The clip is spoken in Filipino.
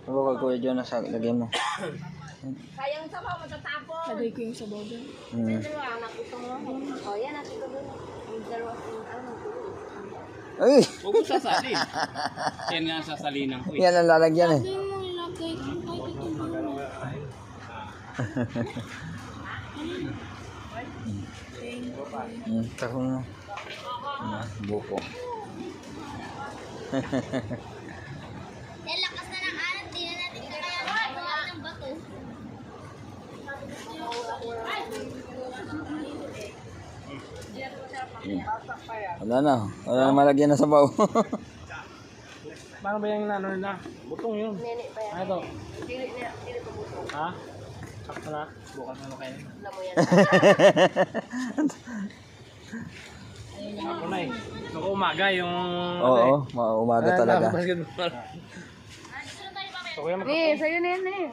Huwag ko dyan na sa lagyan mo. Sayang sabaw, matatapon. Lagay ko yung sabaw dyan. Dalawa, anak ito mo. O, yan, natin ko doon. Yung dalawa, ano, Ay! Huwag mo sasalin. Yan nga ang sasalinan ko eh. Yan ang lalagyan eh. Hindi mo ilagay kung kahit ito muna. Tako na. Buko. yan, lakas na ng alat. Di na natin kaya ng bato. Wala na. Wala na malagyan na sabaw. Paano ba yung ano na? Butong yun. Nene pa yan. Ano to? Dili pa buto. Ha? Sakto na. Bukas ano kayo. Alam mo yan. Ako na eh. Naku umaga yung... Oo, umaga talaga. Basketball. So kuya Eh, sa'yo na yan eh.